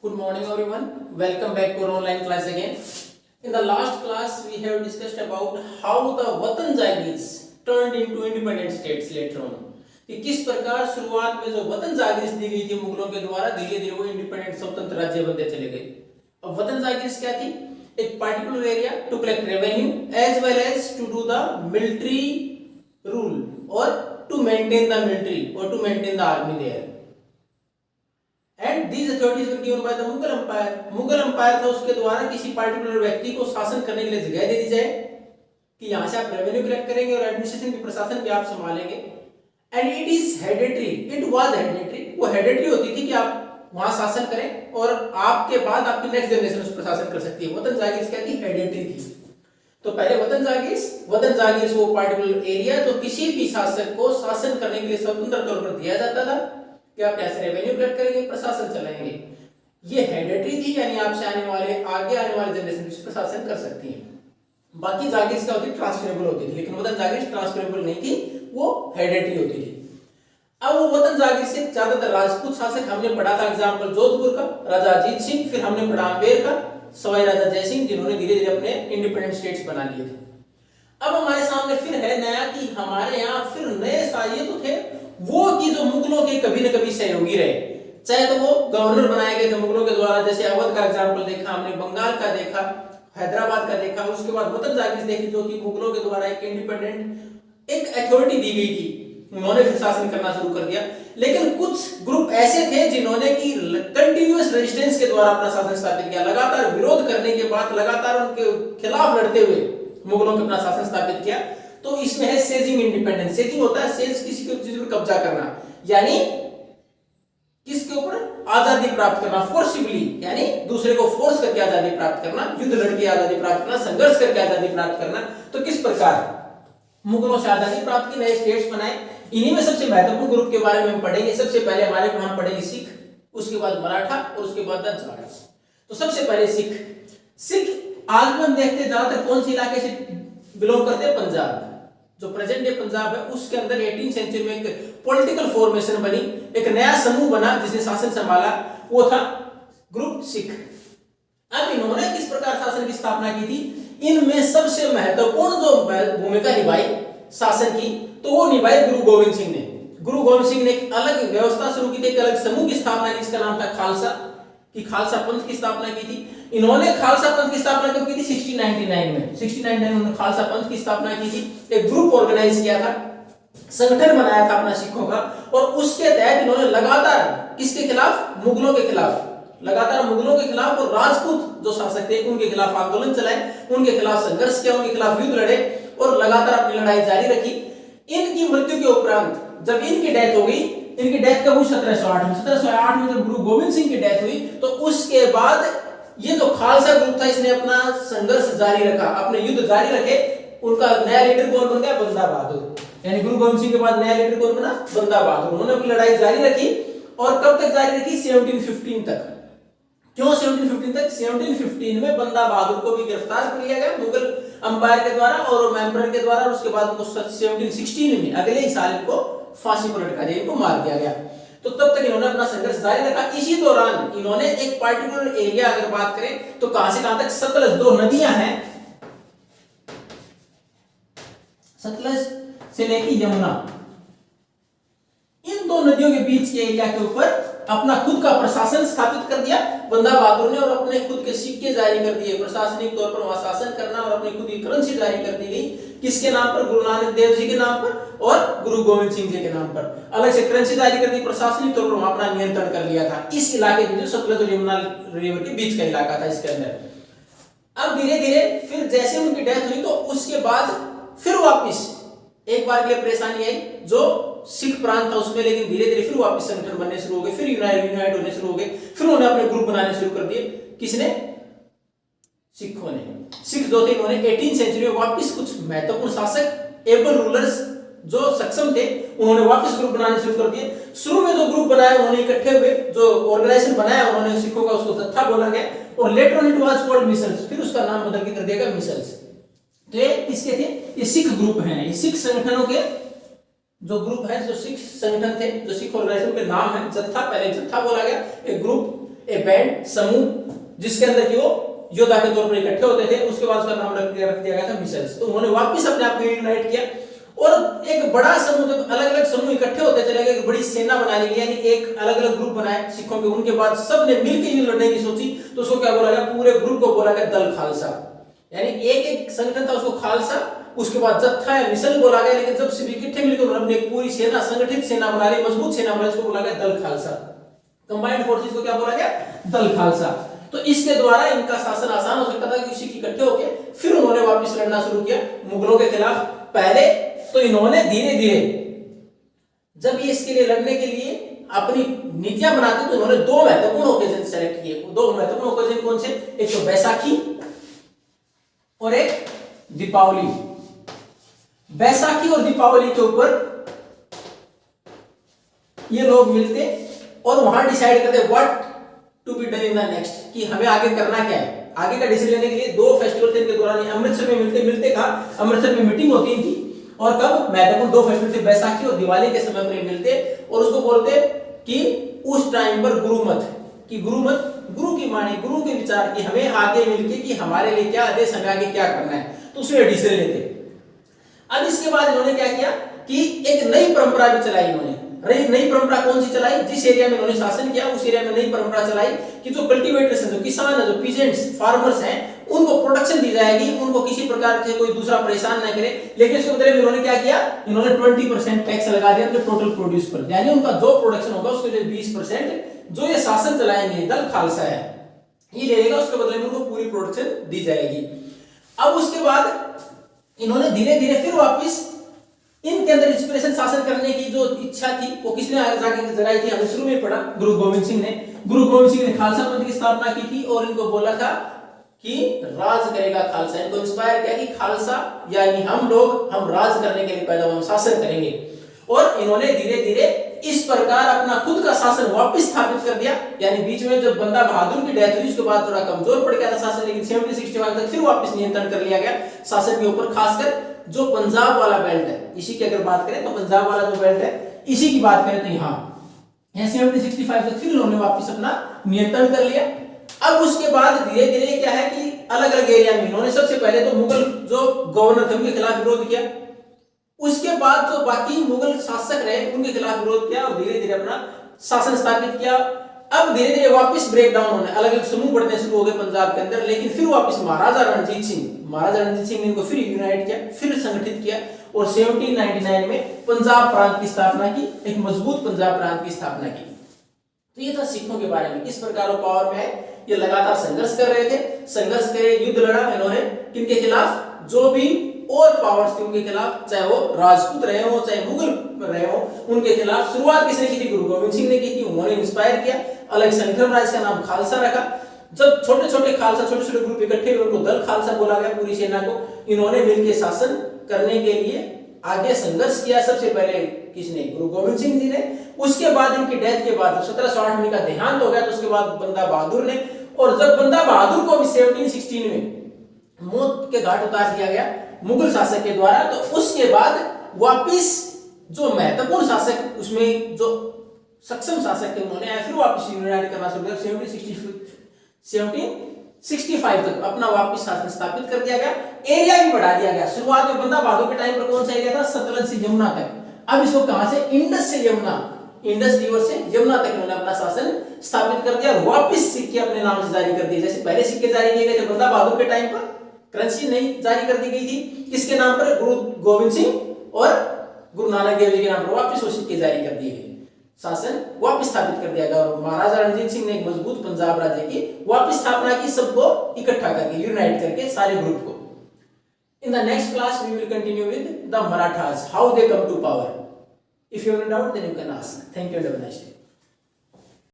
Good morning everyone. Welcome back to our online class again. In the last class we have discussed about how the वतन जागीर turned into independent states later on. कि किस प्रकार शुरुआत में जो वतन जागीर दी गई थी मुगलों के द्वारा धीरे धीरे वो इंडिपेंडेंट स्वतंत्र राज्य बनते चले गए. अब वतन जागीर क्या थी? एक particular area to collect revenue as well as to do the military rule or to maintain the military or to maintain the army there. And these authorities were given by the Mughal Empire. Mughal empire था उसके द्वारा किसी particular व्यक्ति को शासन करने के लिए जगह दे दी जाए कि यहाँ से आप रेवेन्यू कलेक्ट करेंगे और एडमिनिस्ट्रेशन की प्रशासन भी आप संभालेंगे. And it is hereditary, it was hereditary. वो हेरिडिटरी होती थी कि आप वहां शासन करें और आपके बाद आपकी नेक्स्ट जनरेशन उस पर शासन कर सकती है. वतन जागीर क्या थी? हेरिडिटरी थी. तो पहले वतन जागीर वो पार्टिकुलर एरिया जो किसी भी शासक को शासन करने के लिए स्वतंत्र तौर पर दिया जाता था कि आप ऐसे रेवेन्यू कलेक्ट करेंगे, प्रशासन चलाएंगे. ये हेरिडिटरी थी, यानी आपसे आगे आने वाले जनरेशन इस पर शासन कर सकती है. बाकी जागीर क्या होती? ट्रांसफरेबल होती थी, लेकिन वतन जागीर ट्रांसफरेबल नहीं थी, वो हेरिडिटरी होती थी. अब वो वतन जागीर से ज्यादातर राजपूत शासक हमने पढ़ा था. एग्जांपल जोधपुर का राजा अजीत सिंह, फिर हमने पढ़ा अम्बेर का सवाई राजा जय सिंह, जिन्होंने धीरे धीरे अपने इंडिपेंडेंट स्टेट्स बना लिए थे. अब हमारे सामने फिर है नया कि हमारे यहाँ फिर नए शाही तो थे वो कि जो मुगलों के कभी न कभी सहयोगी रहे, चाहे तो वो गवर्नर बनाए गए थे मुगलों के द्वारा. जैसे अवध का एग्जांपल देखा हमने, बंगाल का देखा, हैदराबाद का देखा. उसके बाद वतन जागीर देखी जो कि मुगलों के द्वारा एक इंडिपेंडेंट एक अथॉरिटी दी गई थी, उन्होंने फिर शासन करना शुरू कर दिया. लेकिन कुछ ग्रुप ऐसे थे जिन्होंने की कंटिन्यूअस रेजिस्टेंस के द्वारा अपना शासन स्थापित किया. लगातार विरोध करने के बाद, लगातार उनके खिलाफ लड़ते हुए मुगलों के अपना शासन स्थापित किया. तो इसमें है सेजिंग इंडिपेंडेंस. सेजिंग होता है सेज किसी के चीज पर कब्जा करना, यानी किसके ऊपर आजादी प्राप्त करना, फोर्सिबली, यानी दूसरे को फोर्स करके आजादी प्राप्त करना, युद्ध लड़के आजादी प्राप्त करना, संघर्ष करके आजादी प्राप्त करना. तो किस प्रकार मुगलों से आजादी प्राप्त की, नए स्टेट्स बनाए. इन्हीं में सबसे महत्वपूर्ण ग्रुप के बारे में हम पढ़ेंगे. सबसे पहले हमारे को हम पढ़ेंगे सिख, उसके बाद मराठा और उसके बाद जाट. तो सबसे पहले सिख आज भी हम देखते हैं ज्यादातर कौन से इलाके से बिलोंग करते हैं? पंजाब. जो प्रेजेंट डे पंजाब है उसके अंदर 18वीं सेंचुरी में एक पॉलिटिकल फॉर्मेशन बनी, एक नया समूह बना जिसने शासन संभाला, वो था ग्रुप सिख. अब इन्होंने किस प्रकार शासन की स्थापना की थी? इनमें सबसे महत्वपूर्ण जो भूमिका निभाई शासन की, तो वो निभाई गुरु गोविंद सिंह ने. गुरु गोविंद सिंह ने एक अलग व्यवस्था शुरू की थी, एक अलग समूह की स्थापना की, जिसका नाम था खालसा, कि खालसा पंथ की स्थापना की थी. इन्होंने खालसा पंथ की स्थापना कब की थी? 1699 में. 1699 में उन्होंने खालसा पंथ की स्थापना की थी. एक ग्रुप ऑर्गेनाइज किया था, संगठन बनाया था अपना सिखों का, और उसके तहत इन्होंने लगातार किसके खिलाफ? मुगलों के खिलाफ, लगातार मुगलों के खिलाफ और राजपूत जो शासक थे उनके खिलाफ आंदोलन चलाए, उनके खिलाफ संघर्ष किया, उनके खिलाफ युद्ध लड़े और लगातार अपनी लड़ाई जारी रखी. इनकी मृत्यु के उपरांत जब इनकी डेथ हो गई, इनकी डेथ कब हुई? 1708 में जब गुरु गोविंद सिंह की डेथ हुई, तो उसके बाद ये जो खालसा ग्रुप था इसने अपना संघर्ष जारी रखा, अपने युद्ध जारी रखे. उनका नया लीडर कौन बन गया? बंदा बहादुर. यानी गुरु गोविंद सिंह के बाद नया लीडर कौन बना? बंदा बहादुर. उन्होंने अपनी लड़ाई जारी रखी और कब तक जारी रखी? 1715 तक. क्यों 1715 तक? 1715 में बंदा बहादुर को भी गिरफ्तार कर लिया गया मुगल अंपायर के द्वारा और एम्परर के द्वारा. उसके बाद उनको 1716 में अगले ही साल इनको फांसी पर लटका दिया, इनको मार दिया गया. तो तब तक इन्होंने अपना संघर्ष जारी रखा. इसी दौरान इन्होंने एक पार्टिकुलर एरिया अगर बात करें तो कहां से कहां तक? सतलज, दो नदियां हैं, सतलज से लेकर यमुना, इन दो नदियों के बीच के एरिया के ऊपर अपना खुद का प्रशासन स्थापित कर दिया बंदा बहादुर ने, और अपने खुद के सिक्के जारी कर दिए. प्रशासनिक तौर पर वहां शासन करना और अपनी खुद की करेंसी जारी कर दी गई. किसके नाम पर? गुरु नानक देव जी के नाम पर और गुरु गोविंद सिंह जी के नाम पर. अलग से करेंसी जारी कर दी, प्रशासनिक तौर पर वहां अपना नियंत्रण कर लिया था. इस इलाके में जो सतलज और यमुना रिवर के बीच का इलाका था इसके अंदर. अब धीरे धीरे फिर जैसे उनकी डेथ हुई तो उसके बाद फिर वापिस एक बार के लिए परेशानी आई जो सिख प्रांत था उसमें, लेकिन धीरे धीरे फिर वापस संगठन बनने शुरू हो गए, फिर यूनाइट होने शुरू हो गए, फिर उन्होंने अपने ग्रुप बनाने शुरू कर दिए. किसने? सिखों ने. सिख जो थे इन्होंने 18वीं सेंचुरी में वापस कुछ महत्वपूर्ण शासक, एबल रूलर्स जो सक्षम थे, उन्होंने वापस ग्रुप बनाने शुरू कर दिए. शुरू में जो ग्रुप बनाया उन्होंने इकट्ठे हुए, जो ऑर्गेनाइजेशन बनाया उन्होंने सिखों का, उसको जत्था बोला गया, और later on it was called micelles. फिर उसका नाम बदल के कर दिया गया मिसल्स. तो ये किसके थे? ये सिख ग्रुप हैं. ये सिख संगठनों के जो ग्रुप है, जो सिख संगठन थे, जो सिख ऑर्गेनाइजेशन के नाम है जत्था, पहले जत्था बोला गया. एक ग्रुप ए बैंड, समूह, जिसके अंदर कि वो योद्धा के तौर पर इकट्ठे होते थे। उसके बाद उसका नाम रख दिया गया था मिशंस। तो उन्होंने वापस अपने आप को यूनाइट किया और एक बड़ा समूह, जब अलग अलग समूह इकट्ठे होते चले गए, एक बड़ी सेना बना ली, यानी एक अलग अलग ग्रुप बनाए सिखों के। उनके बाद सबने मिलकर ये लड़ने की सोची, तो उसको क्या बोला गया, पूरे ग्रुप को बोला गया दल खालसा, यानी एक एक संगठन था उसको खालसा, उसके बाद जत्था या मिशन बोला गया। लेकिन जब सभी इकट्ठे मिलकर उन्होंने अपनी एक पूरी सेना, संगठित सेना बना ली, मजबूत सेना बना ली, उसको बोला गया दल खालसा। कंबाइंड फोर्सेस को क्या बोला गया, दल खालसा। तो इसके द्वारा इनका शासन आसान हो सकता था कि सिख इकट्ठे होकर फिर उन्होंने वापस लड़ना शुरू किया मुगलों के खिलाफ। पहले तो इन्होंने धीरे धीरे जब ये इसके लिए लड़ने के लिए अपनी नीतियां बनाते तो इन्होंने दो महत्वपूर्ण ओकेजन सेलेक्ट किए। दो महत्वपूर्ण ओकेजन कौन से, एक तो बैसाखी और एक दीपावली। बैसाखी और दीपावली के ऊपर ये लोग मिलते और वहां डिसाइड करते what to be done in the next, कि हमें आगे करना क्या है। आगे का डिसीजन लेने के लिए दो फेस्टिवल थे इनके दौरान। अमृतसर में मिलते कहा, अमृतसर में मीटिंग होती थी। और कब, महत्वपूर्ण दो फेस्टिवल थे, बैसाखी और दिवाली के समय में मिलते और उसको बोलते कि उस टाइम पर गुरुमत, कि गुरुमत, गुरु की वाणी, गुरु के विचार, की हमें आगे मिलके कि हमारे लिए क्या आदेश, हमें आगे क्या करना है, तो उसमें डिसीजन लेते। अब इसके बाद इन्होंने क्या किया कि एक नई परंपरा भी चलाई इन्होंने। नई परंपरा कौन सी चलाई, जिस एरिया में इन्होंने शासन किया उस एरिया में नई परंपरा चलाई कि जो कल्टीवेटर्स हैं, जो किसान हैं, जो पीजेंट्स, फार्मर्स हैं, उनको प्रोटेक्शन दी जाएगी, उनको किसी प्रकार से कोई दूसरा परेशान न करे। लेकिन इसके बदले में इन्होंने क्या किया, इन्होंने 20% टैक्स लगा दिया उनके टोटल प्रोड्यूस पर, यानी उनका जो प्रोडक्शन होगा उसके लिए 20% जो ये शासन चलाएंगे दल खालसा है ये ले लेगा, उसके बदले में उनको पूरी प्रोडक्शन दी जाएगी। अब उसके बाद इन्होंने धीरे धीरे फिर वापस इनके अंदर इंस्पिरेशन शासन करने की जो इच्छा थी वो किसने आगे जगाई थी, हमने शुरू में पढ़ा, गुरु गोविंद सिंह ने। गुरु गोविंद सिंह ने खालसा पंथ की स्थापना की थी और इनको बोला था कि राज करेगा खालसा। इनको इंस्पायर किया कि खालसा यानी हम लोग, हम राज करने के लिए पैदा हुए, हम शासन करेंगे। और इन्होंने धीरे धीरे इस प्रकार अपना खुद का शासन वापस स्थापित कर दिया। यानी बीच में जब बंदा बहादुर की डेथ हुई उसके बाद थोड़ा कमजोर पड़ गया था शासन, लेकिन 1765 तक फिर वापस नियंत्रण कर लिया गया शासन के ऊपर। खासकर जो पंजाब वाला बेल्ट है, इसी की अगर बात करें तो पंजाब वाला जो बेल्ट है इसी की बात करें तो यहाँ 1765 तक फिर उन्होंने वापस अपना नियंत्रण कर लिया। अब उसके बाद धीरे धीरे क्या है कि अलग अलग एरिया में इन्होंने सबसे पहले तो मुगल जो गवर्नर थे उनके खिलाफ विरोध किया, उसके बाद जो बाकी मुगल शासक रहे उनके खिलाफ विरोध किया और धीरे धीरे अपना शासन स्थापित किया। अब धीरे धीरे वापस ब्रेक डाउन होने, अलग अलग समूह बढ़ने शुरू हो गए पंजाब के अंदर। लेकिन फिर वापस महाराजा रणजीत सिंह ने इनको फिर यूनाइट किया, फिर संगठित किया और 1799 में पंजाब प्रांत की स्थापना की, एक मजबूत पंजाब प्रांत की स्थापना की। तो ये था सिखों के बारे में, किस प्रकार वो पावर में है। ये लगातार संघर्ष कर रहे थे, संघर्ष करे, युद्ध लड़ा इन्होंने किनके खिलाफ, जो भी और पावर्स थी उनके खिलाफ, चाहे वो राजपूत रहे हो चाहे मुगल रहे हो, उनके खिलाफ। शुरुआत किसने की थी, गुरु गोविंद सिंह ने की थी। उन्होंने इंस्पायर किया, अलग संगठन राज्य का नाम खालसा रखा। जब छोटे छोटे खालसा, छोटे छोटे ग्रुप इकट्ठे हुए उनको दल खालसा बोला गया। पूरी सेना को इन्होंने मिलकर शासन करने के लिए आगे संघर्ष किया। सबसे पहले किसने, गुरु गोविंद सिंह जी ने। उसके बाद इनकी डेथ के बाद 1708 में इनका देहांत हो गया, तो उसके बाद बंदा बहादुर ने। और जब बंदा बहादुर को भी 1716 में मौत के घाट उतार दिया गया मुगल शासक के द्वारा, तो उसके बाद वापिस जो महत्वपूर्ण शासक, उसमें जो सक्षम शासक थे उन्होंने फिर वापस यूनाइट करना शुरू किया। 1765 तक अपना वापस शासन स्थापित कर दिया गया, एरिया भी बढ़ा दिया गया। शुरुआत में बंदा बहादुर के टाइम पर कौन सा एरिया था, सतलज से यमुना तक। अब इसको कहां से, इंडस से यमुना, इंडस रिवर से यमुना तक इन्होंने अपना शासन स्थापित कर दिया और वापस सिक्के अपने नाम से जारी कर दिए। जैसे पहले सिक्के जारी किए गए थे बंदा बहादुर के टाइम पर, करेंसी नहीं जारी कर दी गई थी, किसके नाम पर, गुरु गोविंद सिंह और गुरु नानक देव जी के नाम पर वापस वो सिक्के जारी कर दिए गए, शासन वापस स्थापित कर दिया गया। और महाराजा रणजीत सिंह ने एक मजबूत पंजाब राज्य की वापस स्थापना की, सबको इकट्ठा करके, यूनाइट करके सारे ग्रुप को। In the next class we will continue with the Marathas, how they come to power. If you have any doubt then you can ask. Thank you and have a nice day.